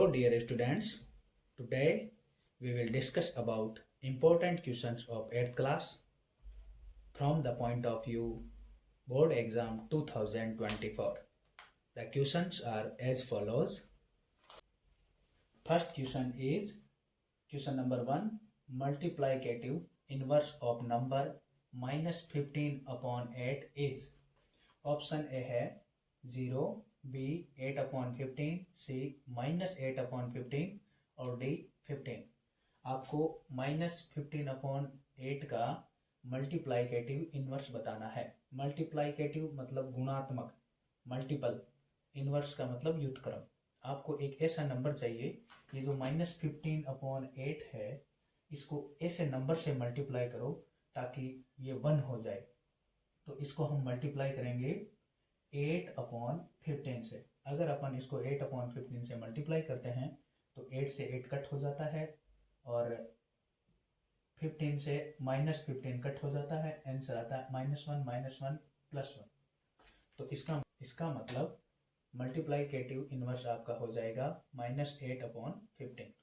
Hello dear students, today we will discuss about important questions of 8th class from the point of view board exam 2024. The questions are as follows. First question is question number 1, multiplicative inverse of number minus 15 upon 8 is. Option A है 0, B 8 upon 15, C minus 8 upon 15 और D 15. आपको minus 15 upon 8 का multiplicative inverse बताना है. Multiplicative मतलब गुणात्मक, multiple, inverse का मतलब व्युत्क्रम. आपको एक ऐसा नंबर चाहिए, ये जो माइनस 15 अपॉन 8 है इसको ऐसे नंबर से मल्टीप्लाई करो ताकि ये 1 हो जाए. तो इसको हम मल्टीप्लाई करेंगे 8 अपॉन 15 से. अगर अपन इसको 8 अपॉन 15 से मल्टीप्लाई करते हैं तो 8 से 8 कट हो जाता है और 15 से माइनस 15 कट हो जाता है. आंसर आता है -1 +1. तो इसका मतलब मल्टीप्लाइकेटिव इनवर्स आपका हो जाएगा -8 upon 15.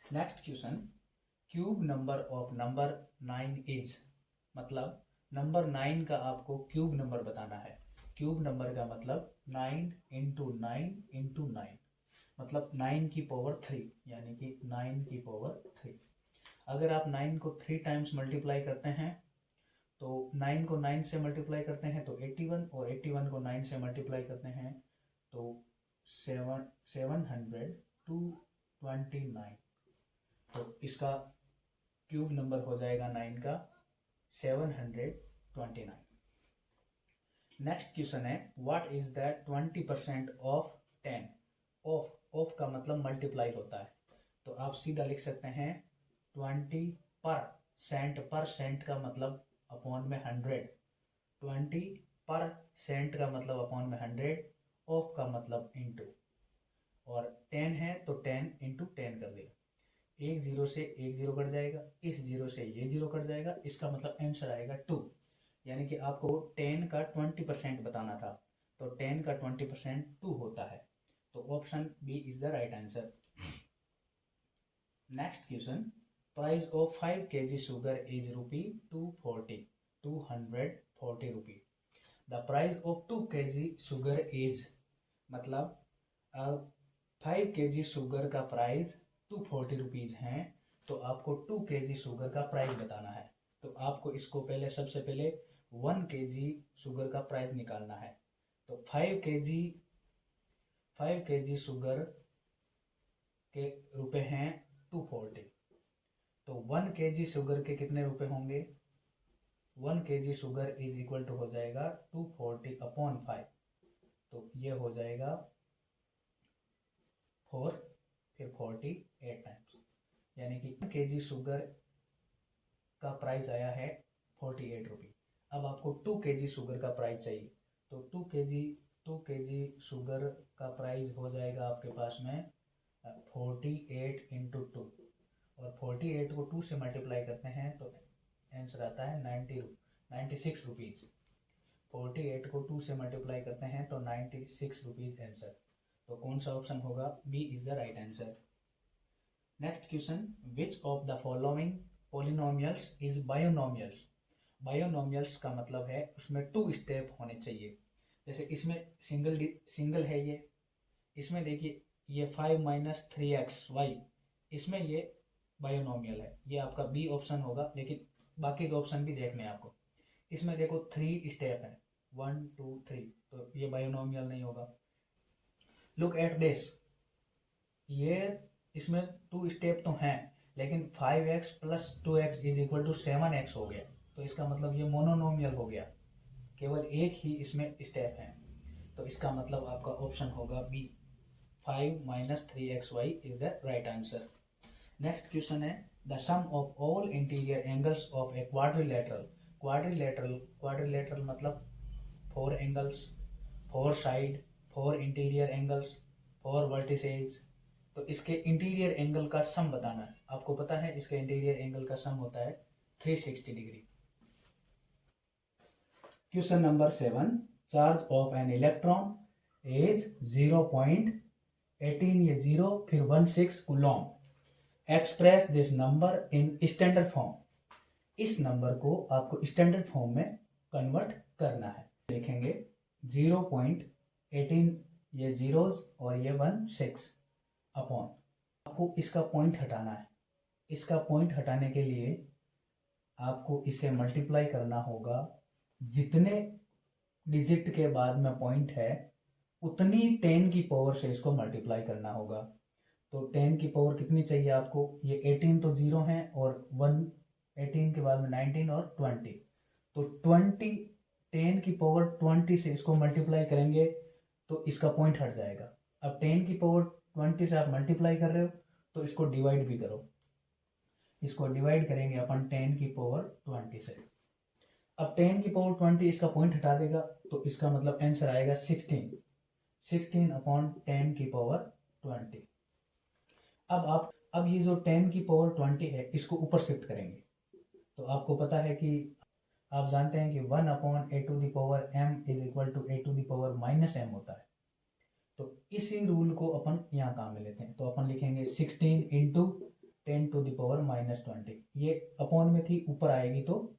Next question, cube number of number 9 is. मतलब नंबर 9 का आपको क्यूब नंबर बताना है. क्यूब नंबर का मतलब 9 इंटू 9 इंटू 9, मतलब 9 की पावर 3, यानी कि 9 की पावर 3. अगर आप 9 को 3 टाइम्स मल्टीप्लाई करते हैं तो 9 को 9 से मल्टीप्लाई करते हैं तो 81 और 81 को 9 से मल्टीप्लाई करते हैं तो 729. तो इसका क्यूब नंबर हो जाएगा 9 का 729. नेक्स्ट क्वेश्चन है, what is the 20% of 10. Of का मतलब मल्टीप्लाई होता है, तो आप सीधा लिख सकते हैं 20%. परसेंट का मतलब अपॉन में 100. 20% का मतलब अपॉन में 100. ऑफ का मतलब इंटू, और 10 है तो 10 इंटू 10 कर दिया. एक जीरो से एक जीरो कट जाएगा, इस जीरो से ये जीरो कट जाएगा. इसका मतलब आंसर आएगा 2. यानी कि आपको 10 का 20% बताना था, तो 10 का 20% 2 होता है. तो option B is the right answer. Next question, price of 5 kg sugar is ₹240 rupee. The price of 2 kg sugar is, मतलब 5 kg शुगर का प्राइस 240 रुपीज हैं, तो आपको 2 kg शुगर का प्राइस बताना है. तो आपको इसको सबसे पहले 1 kg शुगर का प्राइस निकालना है. तो 5 kg शुगर के रुपए हैं 240, तो 1 kg शुगर के कितने रुपए होंगे. 1 kg sugar is equal to हो जाएगा 240 अपॉन 5, तो ये हो जाएगा 4 फिर 48 टाइम्स, यानी कि 1 kg शुगर का प्राइस आया है 48 रुपी. अब आपको 2 kg शुगर का प्राइस चाहिए, तो 2 kg शुगर का प्राइस हो जाएगा आपके पास में 48 इंटू 2, और 48 को 2 से मल्टीप्लाई करते हैं तो आंसर आता है 96 रुपीज़. 48 को 2 से मल्टीप्लाई करते हैं तो 96 रुपीज़ आंसर. तो कौन सा ऑप्शन होगा, B is the right answer. Next question, which of the following polynomials is binomials. Binomials का मतलब है उसमें 2 स्टेप होने चाहिए. जैसे इसमें सिंगल है, ये इसमें देखिए ये 5 - 3xy, इसमें ये बायोनोमियल है, ये आपका बी ऑप्शन होगा. लेकिन बाकी के ऑप्शन भी देखने हैं आपको. इसमें देखो 3 स्टेप है, 1 2 3, तो ये बायोनोमियल नहीं होगा. लुक एट दिस, ये इसमें 2 स्टेप तो हैं, लेकिन 5x + 2x is equal to 7x हो गया, तो इसका मतलब ये मोनोनोमियल हो गया, केवल एक ही इसमें स्टेप है. तो इसका मतलब आपका ऑप्शन होगा B, 5 - 3xy is the right answer. Next question है, the sum of all interior angles of a quadrilateral. Quadrilateral मतलब 4 angles, 4 side, 4 interior angles, 4 vertices. तो इसके इंटीरियर एंगल का सम बताना है. आपको पता है इसके इंटीरियर एंगल का सम होता है 360 degree. Question number 7, charge of an electron is 0.0 18 ये 0 फिर 16 Coulomb. Express this number in standard form. इस नंबर को आपको स्टैंडर्ड फॉर्म में कन्वर्ट करना है। लिखेंगे 0.18 ये जीरोज और ये 16 अपॉन, आपको इसका पॉइंट हटाना है। इसका पॉइंट हटाने के लिए आपको इसे मल्टीप्लाई करना होगा। जितने डिजिट के बाद में पॉइंट है उतनी 10 की पावर से इसको मल्टीप्लाई करना होगा। तो 10 की पावर कितनी चाहिए आपको? ये 18 तो 0 है और 18 के बाद में 19 और 20, तो 20 10 की पावर 20 से इसको मल्टीप्लाई करेंगे तो इसका पॉइंट हट जाएगा। अब 10 की पावर 20 से आप मल्टीप्लाई कर रहे हो तो इसको डिवाइड भी करो। इसको डिवाइड करेंगे अपन 10 की पावर 20 से। अब 10 की पावर 20 इसका पॉइंट हटा देगा तो इसका मतलब आंसर आएगा 16 अपॉन 10 की पावर 20। अब ये जो 10 की पावर 20 है इसको ऊपर शिफ्ट करेंगे। तो आपको पता है कि आप जानते हैं कि 1 upon a to the power m is equal to a to the power minus m होता है। तो इसी रूल को अपन यहाँ काम में लेते हैं। तो अपन लिखेंगे 16 into 10 to the power minus 20। ये अपॉन में थी, ऊपर आएगी तो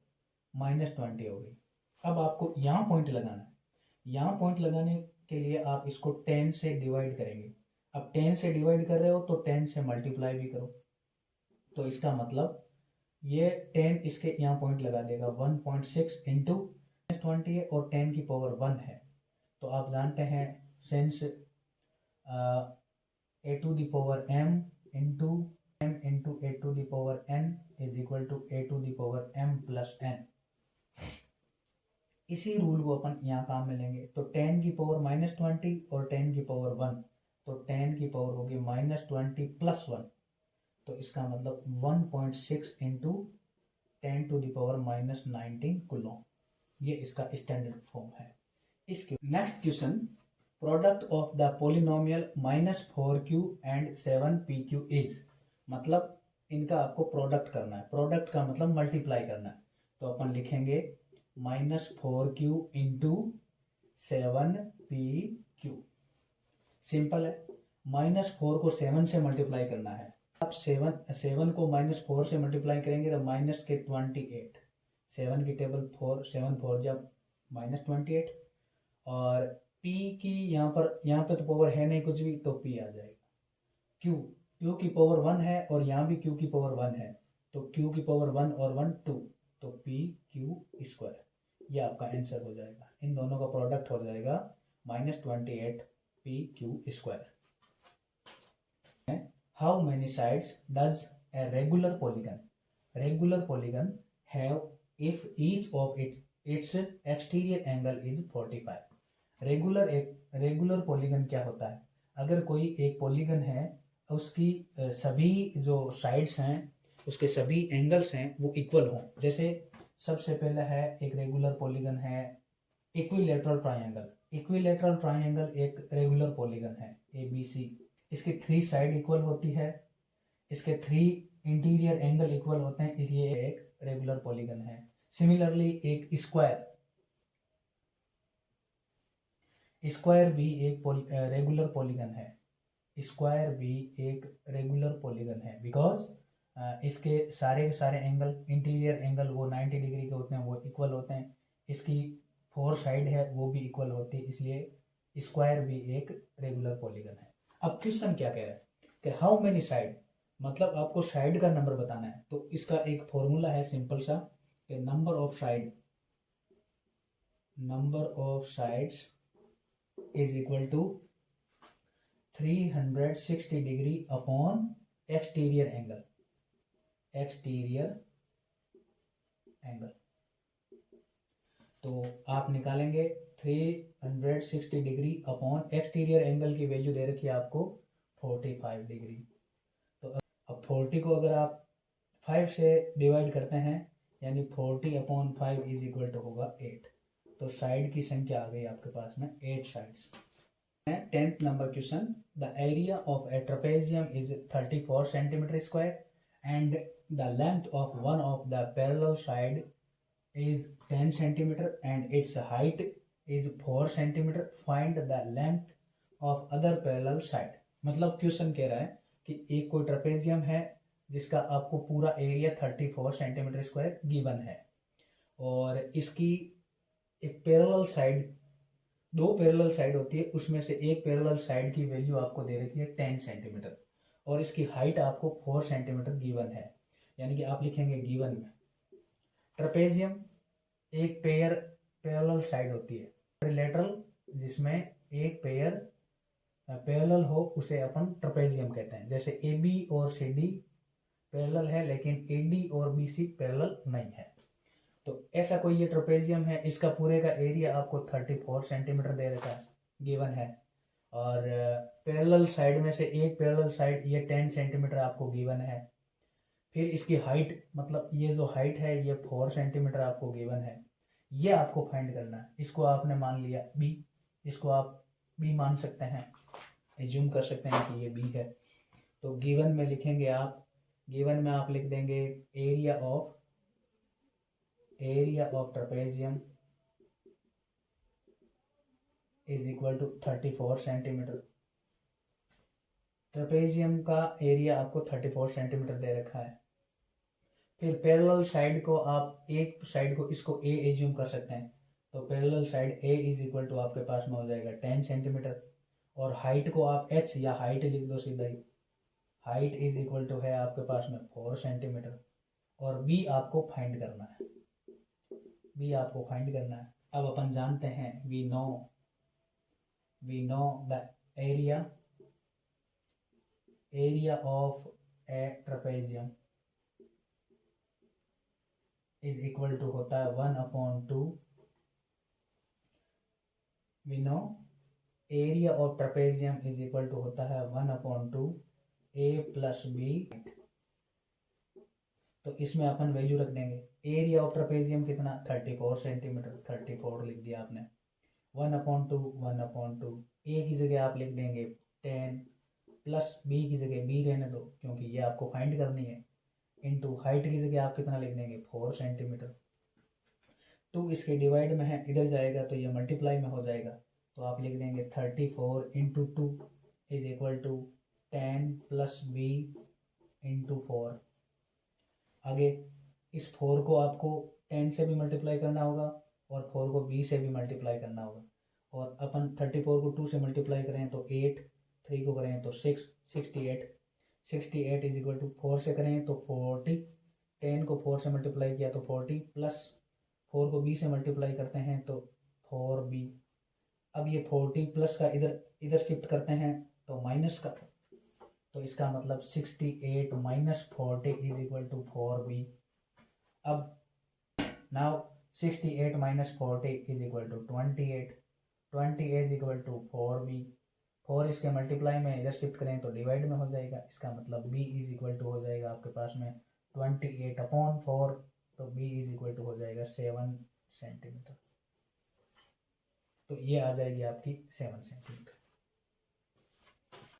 माइनस 20 हो गई। अब आपको यहाँ पॉइंट लगाना है। यहाँ पॉइंट लगाने के लिए आप इसको 10 से डिवाइड करेंगे। अब 10 से डिवाइड कर रहे हो तो 10 से मल्टीप्लाई भी करो। तो इसका मतलब ये 10 इसके यहाँ पॉइंट लगा देगा। 1.6 इंटू 20 है और 10 की पावर 1 है। तो आप जानते हैं since a to the power m into a to the power n is equal to a to the power m plus n। इसी रूल को अपन यहाँ काम में लेंगे। तो 10 की पावर -20 और 10 की पावर 1, तो 10 की पावर होगी -20 प्लस 1। तो इसका मतलब 1.6 into 10 to the power -19 coulomb. ये इसका स्टैंडर्ड फॉर्म है। इसके next question, product of the polynomial -4q and 7pq is, मतलब इनका आपको प्रोडक्ट करना है। प्रोडक्ट का मतलब मल्टीप्लाई करना है। तो अपन लिखेंगे -4q इंटू 7pq। सिंपल है, -4 को 7 से मल्टीप्लाई करना है। आप 7 को -4 से मल्टीप्लाई करेंगे तो माइनस के 28। 7 की टेबल 4, 7 4 जब -28। और p की यहाँ पे तो पावर है नहीं कुछ भी, तो p आ जाएगा। q की पावर 1 है और यहाँ भी q की पावर 1 है, तो q की पावर 1 और 1 2, तो p q स्क्वायर। ये आपका आंसर हो जाएगा। इन दोनों का प्रोडक्ट हो जाएगा -28 p q square. How many sides does a regular polygon have if each of its exterior angle is 45? Regular polygon क्या होता है? अगर कोई एक पॉलीगन है, उसकी सभी जो साइड्स हैं, उसके सभी एंगल्स हैं वो इक्वल हों। जैसे सबसे पहला है एक रेगुलर पॉलीगन है इक्विलैटरल ट्रायंगल। इक्विलैटरल ट्रायंगल एक रेगुलर पॉलीगन है ABC। इसके 3 साइड इक्वल होती है, इसके 3 इंटीरियर एंगल इक्वल होते हैं, इसलिए एक रेगुलर पॉलीगन है। सिमिलरली एक स्क्वायर भी एक रेगुलर पॉलीगन है। स्क्वायर भी एक रेगुलर पॉलीगन है बिकॉज इसके सारे एंगल, इंटीरियर एंगल वो 90 डिग्री के होते हैं, वो इक्वल होते हैं। इसकी 4 साइड है वो भी इक्वल होती है, इसलिए स्क्वायर भी एक रेगुलर पॉलीगन है। अब क्वेश्चन क्या कह रहा है कि हाउ मेनी साइड, मतलब आपको साइड का नंबर बताना है। तो इसका एक फॉर्मूला है सिंपल सा कि number of sides is equal to 360 degree upon exterior angle. तो आप निकालेंगे 360 डिग्री अपॉन एक्सटीरियर एंगल की वैल्यू दे रखी है आपको 45 डिग्री। तो अब 40 को अगर आप 5 से डिवाइड करते हैं यानी 40 अपॉन 5 इज इक्वल टू होगा 8। तो साइड की संख्या आ गई आपके पास में 8 sides. 10th number question, the area of a trapezium is 34 centimetre square and the length of one of the parallel side is 10 centimeter and its height is 4 centimeter. Find the length of other parallel side. मतलब question कह रहा है कि एक कोई trapezium है जिसका आपको पूरा एरिया 34 सेंटीमीटर स्क्वायर गिवन है, और इसकी एक पैरेलल साइड, दो पैरेलल साइड होती है, उसमें से एक पैरेलल साइड की वैल्यू आपको दे रखी है 10 सेंटीमीटर, और इसकी हाइट आपको 4 सेंटीमीटर गिवन है। यानी कि आप लिखेंगे गिवन में ट्रेपेजियम एक पेयर पैरेलल साइड होती है, ट्रिलेटरल जिसमें एक पेयर पैरेलल हो उसे अपन ट्रेपेजियम कहते हैं। जैसे ए बी और सी डी पैरेलल है लेकिन ए डी और बी सी पैरेलल नहीं है। तो ऐसा कोई ये ट्रेपेजियम है, इसका पूरे का एरिया आपको 34 सेंटीमीटर दे रखा है, गिवन है, और पैरेलल साइड में से एक पैरेलल साइड ये 10 सेंटीमीटर आपको गिवन है। फिर इसकी हाइट, मतलब ये जो हाइट है ये 4 सेंटीमीटर आपको गिवन है, ये आपको फाइंड करना है। इसको आपने मान लिया बी, इसको आप बी मान सकते हैं, एज्यूम कर सकते हैं कि ये बी है। तो गिवन में लिखेंगे आप, गिवन में आप लिख देंगे area of trapezium is equal to 34 centimetre. Trapezium का एरिया आपको 34 सेंटीमीटर दे रखा है। फिर पैरेलल साइड को आप, एक साइड को इसको ए एज्यूम कर सकते हैं, तो parallel side A is equal to आपके पास में हो जाएगा 10 सेंटीमीटर, और हाइट को आप एच या हाइट लिख दो सीधा ही, हाइट इज इक्वल टू है आपके पास में 4 सेंटीमीटर, और बी आपको फाइंड करना है, बी आपको फाइंड करना है। अब अपन जानते हैं we know the area of a trapezium is equal to होता है 1/2। We know area of trapezium is equal to होता है 1/2 ए प्लस बी। तो इसमें अपन वैल्यू रख देंगे, एरिया ऑफ ट्रेपेजियम कितना 34 सेंटीमीटर, 34 लिख दिया आपने, 1/2 ए की जगह आप लिख देंगे 10 प्लस बी की जगह बी रहने दो क्योंकि ये आपको फाइंड करनी है, इनटू हाइट की जगह आप कितना लिख देंगे 4 सेंटीमीटर। 2 इसके डिवाइड में है, इधर जाएगा तो ये मल्टीप्लाई में हो जाएगा, तो आप लिख देंगे 34 into 2 is equal to 10 plus B into 4। आगे इस 4 को आपको 10 से भी मल्टीप्लाई करना होगा और 4 को b से भी मल्टीप्लाई करना होगा, और अपन 34 को 2 से मल्टीप्लाई करें तो 8, 3 को करें तो 6, 68 इज इक्वल टू 4 से करें तो 40, 10 को 4 से मल्टीप्लाई किया तो 40 प्लस 4 को b से मल्टीप्लाई करते हैं तो 4b। अब ये 40 प्लस का इधर शिफ्ट करते हैं तो माइनस का, तो इसका मतलब 68 minus 40 is equal to 4b। अब now 68 minus 40 is equal to 28 is equal to 4b। 4 इसके मल्टीप्लाई में इधर शिफ्ट करें तो डिवाइड में हो जाएगा, इसका मतलब b इज इक्वल टू हो जाएगा आपके पास में 28/4, तो b इज इक्वल टू हो जाएगा 7 सेंटीमीटर। तो ये आ जाएगी आपकी 7 सेंटीमीटर।